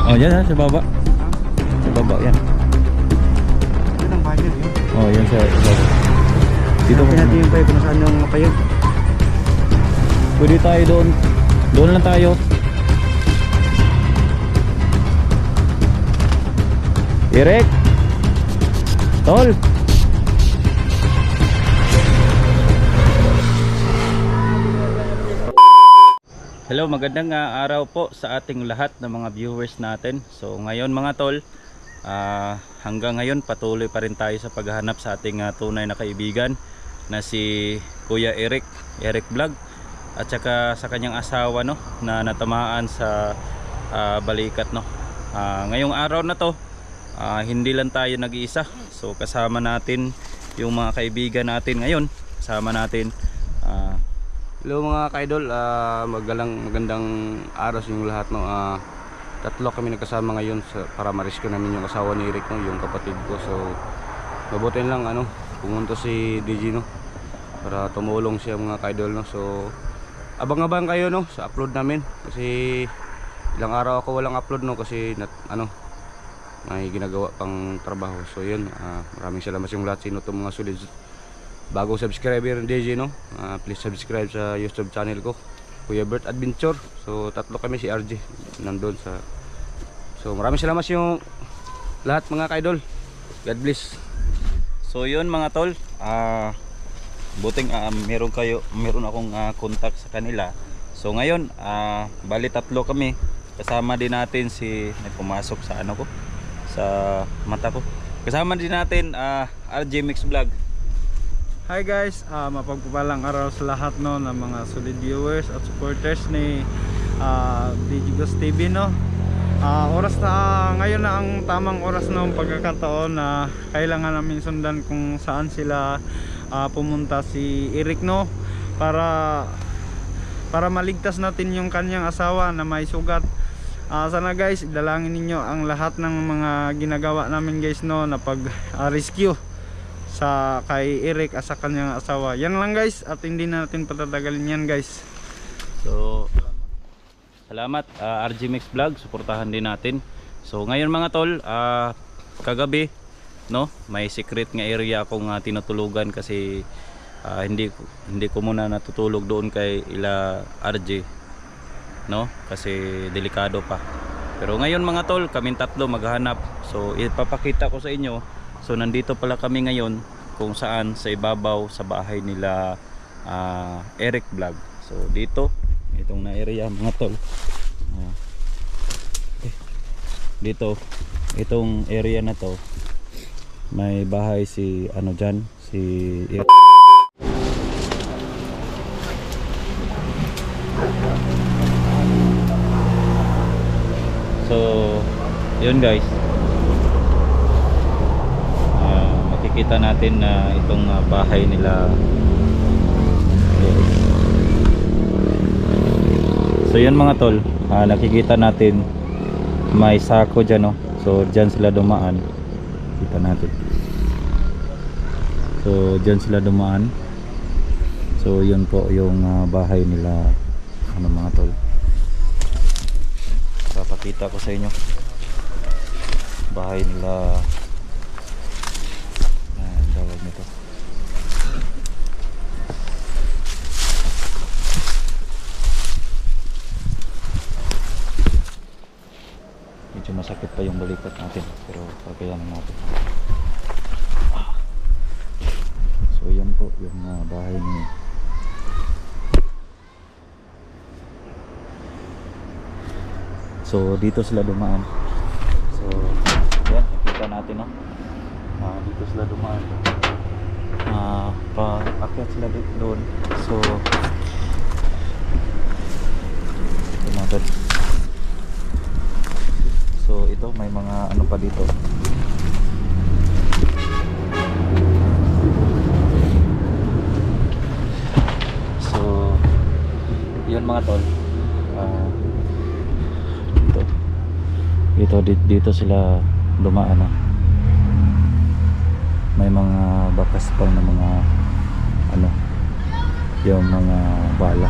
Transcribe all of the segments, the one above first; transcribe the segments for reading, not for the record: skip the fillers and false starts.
Oh, yan ha, sa baba. Sa baba, yan. Yan ang bahay yun. Oh, yan sa baba. Dito ko. Natin yung payo kung saan yung payo. Pwede tayo doon. Doon lang tayo. Direk. Tol. Hello, magandang araw po sa ating lahat ng mga viewers natin. So ngayon mga tol, hanggang ngayon patuloy pa rin tayo sa paghahanap sa ating tunay na kaibigan na si Kuya Eric Vlog, at saka sa kanyang asawa no, na natamaan sa balikat no. Ngayong araw na to, hindi lang tayo nag-iisa. So kasama natin yung mga kaibigan natin ngayon. Kasama natin Hello mga ka-idol, magandang araw sa inyong lahat no. Tatlo kami nagkasama ngayon para ma-rescue namin yung asawa ni Eric no, yung kapatid ko. So mabuti lang pumunta si DJ no para tumulong siya mga ka-idol no. So abang-abang kayo no sa upload namin kasi ilang araw ako walang upload no kasi may ginagawa pang trabaho. So yun, maraming salamat sa lahat sino itong mga solid bagong subscriber ng DJ no. Please subscribe sa YouTube channel ko, Kuya Bert Adventure. So tatlo kami, si RJ nandun sa. So maraming salamat sa yung lahat mga ka-idol. God bless. So yun mga tol, buting meron akong contact sa kanila. So ngayon bali tatlo kami. Kasama din natin si may pumasok sa sa mata ko. Kasama din natin RJ Mix Vlog. Hi guys, mapagpapalang araw sa lahat no ng mga solid viewers at supporters ni DJ Gus TV no. Oras na ngayon na ang tamang oras ng pagkakataon na kailangan namin sundan kung saan sila pumunta si Eric no, para maligtas natin yung kanyang asawa na may sugat. Sana guys, dalangin ninyo ang lahat ng mga ginagawa namin guys no na pag-rescue sa kay Eric at sa kanyang asawa. Yan lang guys, at hindi na natin patatagalin yan guys. So salamat RJ Mix Vlog, suportahan din natin. So ngayon mga tol, kagabi no, may secret nga area akong tinutulugan kasi hindi ko muna natutulog doon kay ila RJ no, kasi delikado pa. Pero ngayon mga tol, kaming tatlo maghahanap. So ipapakita ko sa inyo. So nandito pala kami ngayon kung saan sa ibabaw sa bahay nila Eric Vlog. So dito, itong na area mga tol. Dito, itong area na to, may bahay si dyan, si Eric. So yun guys, makikita natin na itong bahay nila. So yun mga tol, nakikita natin may sako dyan no. So dyan sila dumaan, kita natin. So dyan sila dumaan. So yun po yung bahay nila mga tol. Papakita ko sa inyo bahay nila. Tawag nito. Medyo masakit pa yung balikat natin, pero kakayanin natin. So yan po yung bahay niya. So dito sila dumaan. So yan, nakita natin no. Dito sila dumaan. Paakyat sila doon. So ito natin. So ito may mga pa dito. So yun mga tol, dito sila dumaan may mga bakas pang na mga yung mga bala.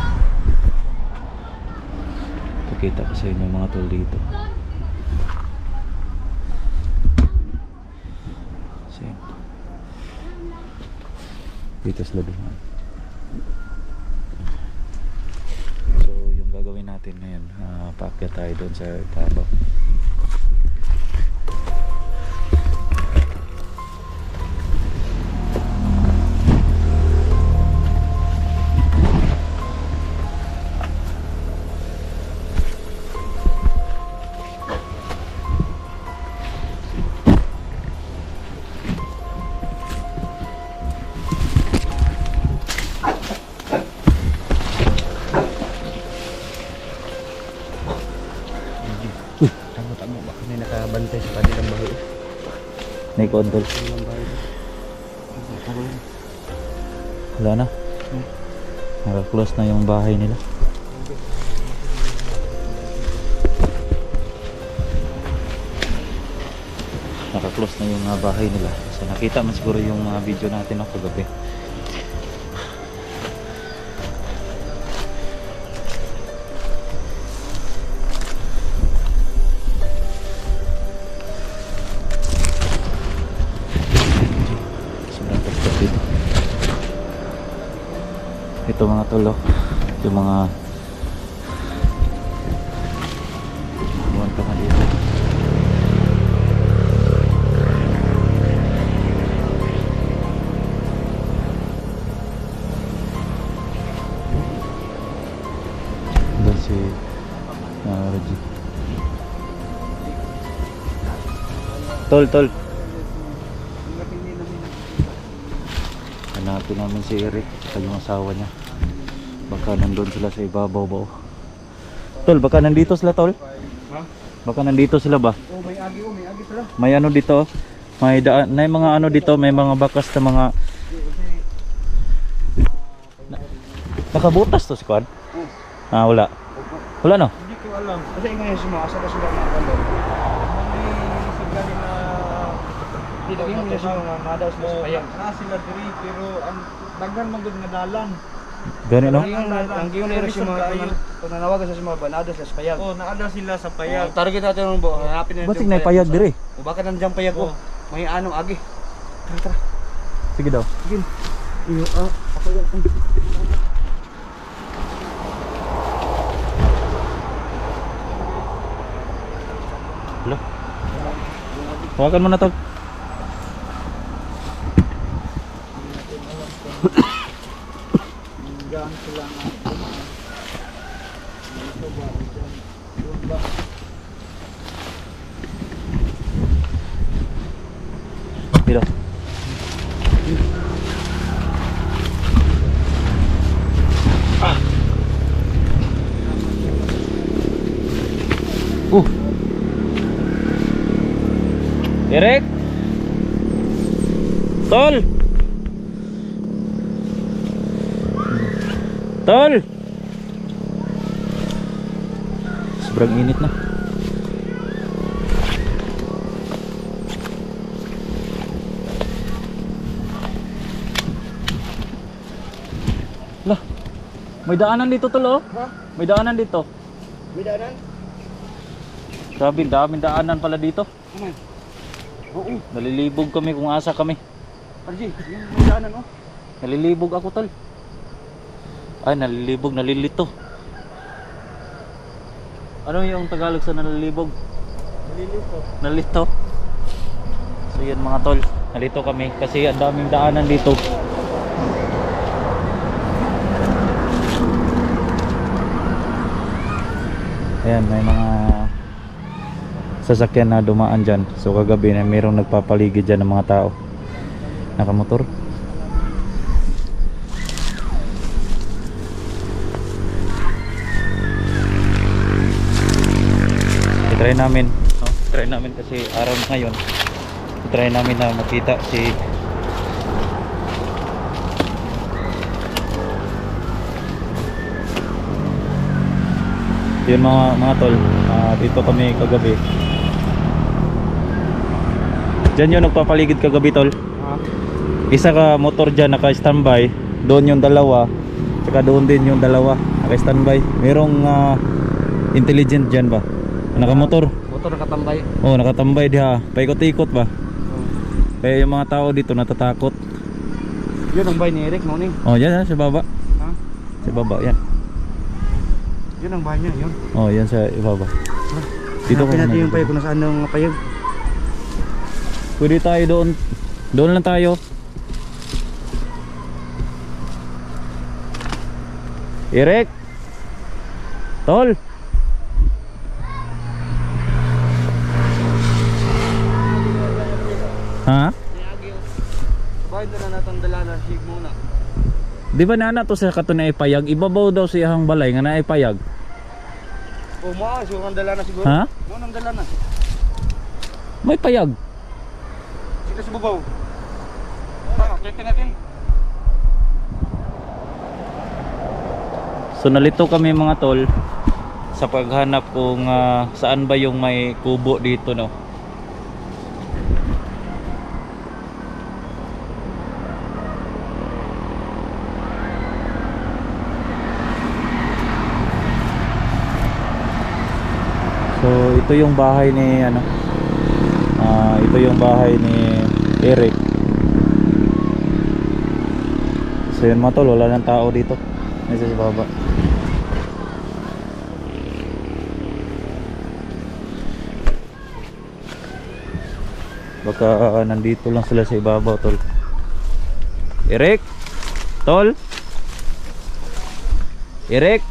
Pakita ko sa inyo mga tol dito. Kasi dito sila dumaan. So yung gagawin natin ngayon, paakyat tayo doon sa ibabaw. Tamo, baka may nakabantay sa kanilang bahay. May condol. Kanilang bahay. Wala na. Naka-close na yung bahay nila. Naka-close na yung bahay nila. So nakita man siguro yung mga video natin kagabi. Ito mga tolo, yung mga buwan pa dito. Doon si Reggie. Tol. Hanapin namin si Eric at yung asawa niya. Baka nandun sila sa ibabaw ba? Tol, baka nandito sila, tol? Ha? Baka nandito sila ba? Oh, may agi pala. May ano dito? May daan, may mga ano dito, may mga bakas na mga nakabutas to si Kwan? Wala. Wala no? Hindi ko alam. Kasi ngayon sumasa ka sila mga kalo. May sigali na Hindi lagi mo sila mga madaw sila sa payag. na sila diri pero ang daghan magud nga dalan. Gani no? Ang giyon nila si mga pananawagan sa mga banada sa payag. Oh, naada sila sa payag. Target natin ng buo. Hanapin na Basig na payag dire. O baka nandiyan payag ko. May anong agi. Tara. Sige daw. Sige. Iyo ako yan. Hello. Hawakan mo na tol. Gaan sila nga. Dito ba diyan? Doon ba? Dito. Eric? Tol! Tol! Sobrang init na. Lah, may daanan dito tol oh. Ha? May daanan dito. May daanan? Grabe, daming daanan pala dito. Aman. Oo. Nalilibog kami kung asa kami. Arji, yung may daanan oh. Nalilibog ako tol. Ay, nalilibog, nalilito. Ano yung Tagalog sa nalilibog? Nalilito. Nalito. So yan mga tol, nalito kami kasi ang daming daanan dito. Ayan, may mga sasakyan na dumaan dyan. So kagabi na mayroong nagpapaligid dyan ng mga tao nakamotor. Try namin, no? Try namin kasi araw ngayon. Try namin na makita si yun mga tol. Dito kami kagabi. Diyan yung nagpapaligid kagabi tol. Isa ka motor dyan naka-standby. Doon yung dalawa. Saka doon din yung dalawa naka-standby. Merong intelligent dyan ba? Nakamotor. Motor nakatambay. Oh, nakatambay diha. Paikot-ikot ba? Kaya yung mga tao dito natatakot. Yun ang bahay ni Eric, no? Ning? Oh, yan sa baba. Ha? Sa baba, yan. Yun ang bahay niya, yun. Oh, yan sa ibaba. Dito Hanapin ka natin na. yung payag kung nasaan ang payag. Pwede tayo doon. Doon lang tayo. Eric. Tol. Ha? Bahay na natin dala na sig muna. Di ba nana to sa kato na ipayag? Ibabaw daw siyang balay nga na ipayag. O mo, siguro ang dala na siguro. Ha? Mo nang dala na. May payag. Sige sa babaw. Check natin. So nalito kami mga tol sa paghanap kung saan ba yung may kubo dito, no. So ito yung bahay ni ano, ito yung bahay ni Eric. So yun mga tol, wala nang tao dito. Nasa sa baba. Baka nandito lang sila sa ibabaw, tol. Eric? Tol? Eric?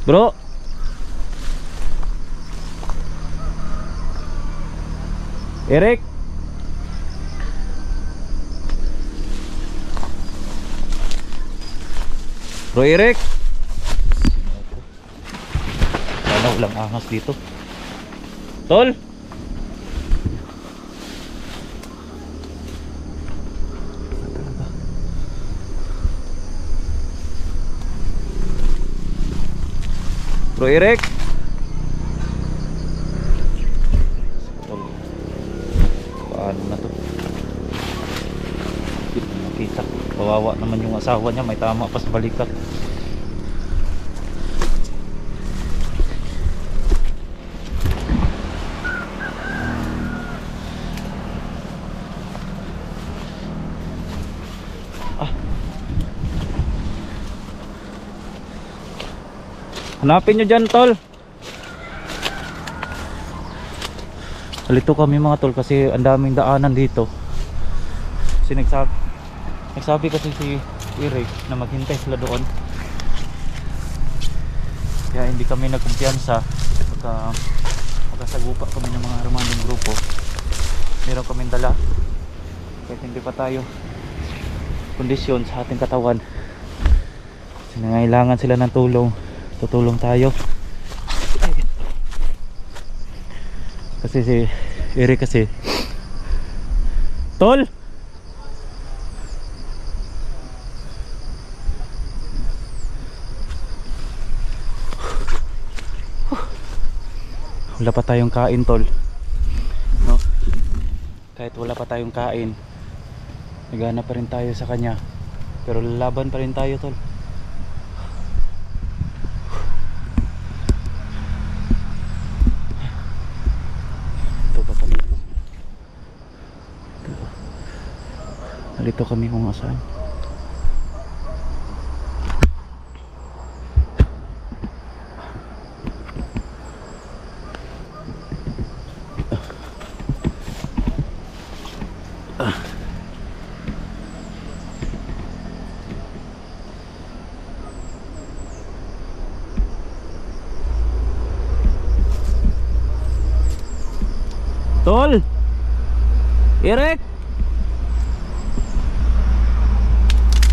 Bro? Eric? Bro Eric? Sana walang ahas dito. Tol? Bro Eric? Tol. Paano na to? Hindi ko makita. Kawawa naman yung asawa niya, may tama pa sa balikat. Hanapin nyo dyan, tol. Halito kami mga tol kasi ang daming daanan dito. Kasi nagsabi kasi si Eric na maghintay sila doon. Kaya hindi kami nagkumpiyansa. Magkasagupa kami ng mga armadong grupo. Meron kaming dala. Kahit hindi pa tayo kondisyon sa ating katawan. Kasi nangailangan sila ng tulong. Tutulong tayo. Kasi si Eric kasi Tol! Wala pa tayong kain, tol, no? Kahit wala pa tayong kain, naghanap pa rin tayo sa kanya. Pero lalaban pa rin tayo, tol. Nalito kami kung saan. Tol! Eric!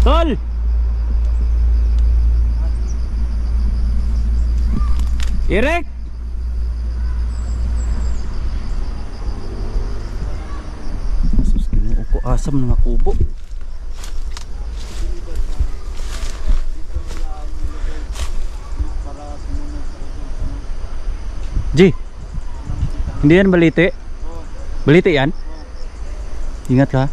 Tol! Eric! Sus, kinuo ko asam ng kubo. G, hindi yan balite? Balite yan? Ingat ka.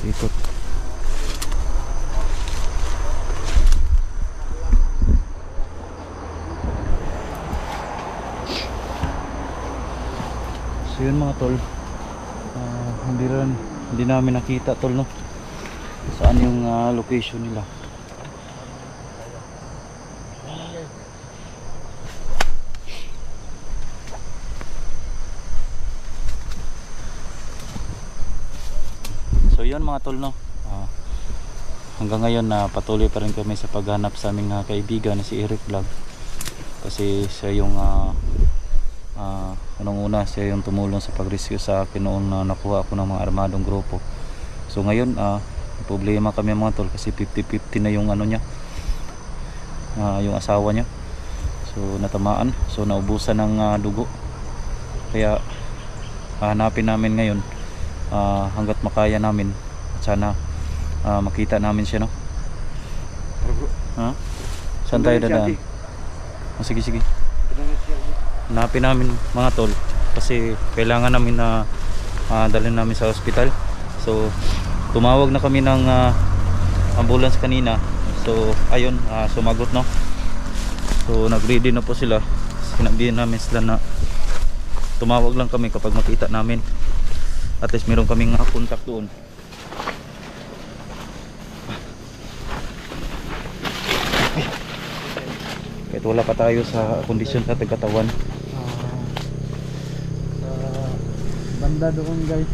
Ikot. So yun mga tol, hindi namin nakita tol, no, saan yung location nila. So yun mga tol, no, hanggang ngayon na patuloy pa rin kami sa paghanap sa aming kaibigan na si Eric Vlog, kasi siya yung unang una, siya yung tumulong sa pag-rescue sa akin noong nakuha ako ng mga armadong grupo. So ngayon problema kami mga tol, kasi 50-50 na yung ano niya, yung asawa niya. So natamaan, so naubusan ng dugo, kaya hanapin namin ngayon hanggat makaya namin. Sana makita namin siya, no? Ha? Saan tayo dadaan? Sige. Hanapin namin mga tol, kasi kailangan namin na dalhin namin sa ospital. So tumawag na kami ng ambulance kanina. So ayun, sumagot, no? So nag-ready na po sila. Sinabihan namin sila na tumawag lang kami kapag makita namin. At least meron kaming contact doon. Kahit wala pa tayo sa kondisyon sa katawan. Sa banda doon guys,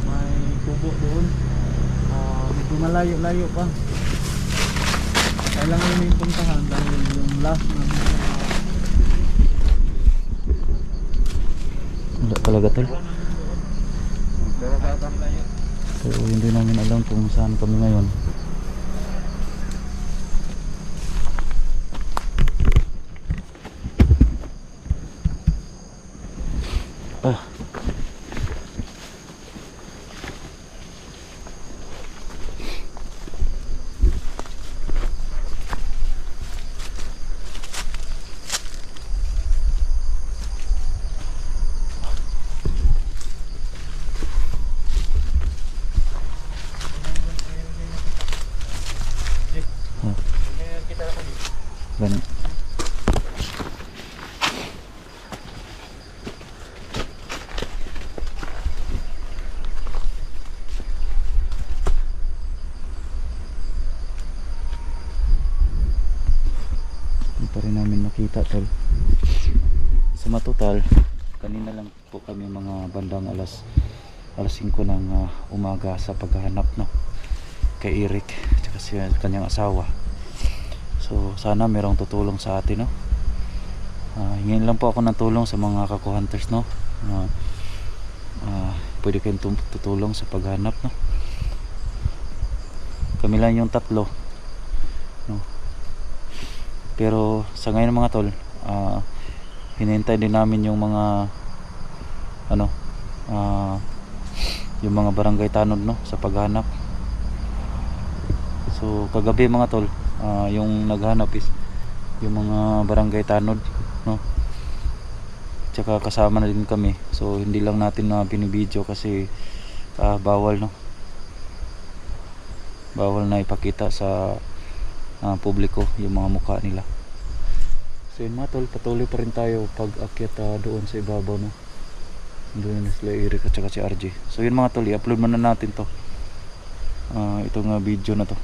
may kubo doon. Medyo malayo-layo pa. Kailangan namin puntahan dahil yung last na Wala talaga tol. So hindi namin alam kung saan kami ngayon. Ganun. Hindi pa rin namin makita tol. Sa matotal, kanina lang po kami mga bandang alas 5 ng umaga sa paghahanap, no, kay Eric at si kanyang asawa. So sana merong tutulong sa atin, no. Hingin lang po ako ng tulong sa mga kaku-hunters, no, na pwede kayong tutulong sa paghanap, no. Kami lang yung tatlo, no. Pero sa ngayon mga tol, hinihintay din namin yung mga yung mga barangay tanod, no, sa paghanap. So kagabi mga tol, yung naghanap is yung mga barangay tanod, no, tsaka kasama na din kami. So hindi lang natin na binibideo kasi bawal, no, bawal na ipakita sa publiko yung mga mukha nila. So yun mga tol, patuloy pa rin tayo pag akyat doon sa ibabaw, no. Doon na sila Eric at saka si RJ. So yun mga tol, i-upload muna natin to, itong video na to,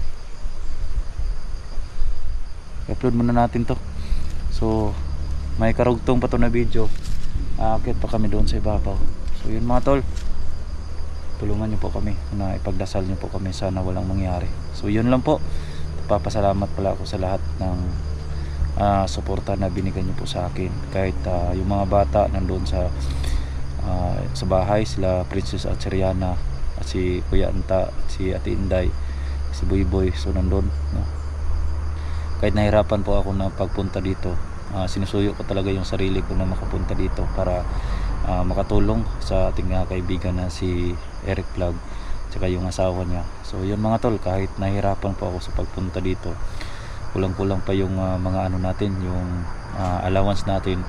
i-upload muna natin to. So may karugtong pa to na video, akyat pa kami doon sa ibabaw. So yun mga tol, tulungan nyo po kami, na ipagdasal nyo po kami, sana walang mangyari. So yun lang po, papasalamat pala ako sa lahat ng suporta na binigyan nyo po sa akin. Kahit yung mga bata nandun sa bahay, sila Princess at si Rihanna at si Kuya Anta, si Ate Inday, si Boy Boy, so nandun, no? Kahit nahirapan po ako na pagpunta dito, sinusuyo ko talaga yung sarili ko na makapunta dito para makatulong sa ating kaibigan na si Eric Vlog tsaka yung asawa niya. So yun mga tol, kahit nahirapan po ako sa pagpunta dito, kulang-kulang pa yung mga ano natin, yung allowance natin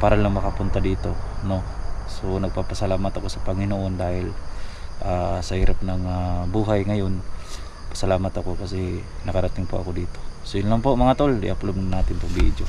para lang makapunta dito, no. So nagpapasalamat ako sa Panginoon dahil sa hirap ng buhay ngayon, pasalamat ako kasi nakarating po ako dito. So yun lang po mga tol, i-upload natin itong video.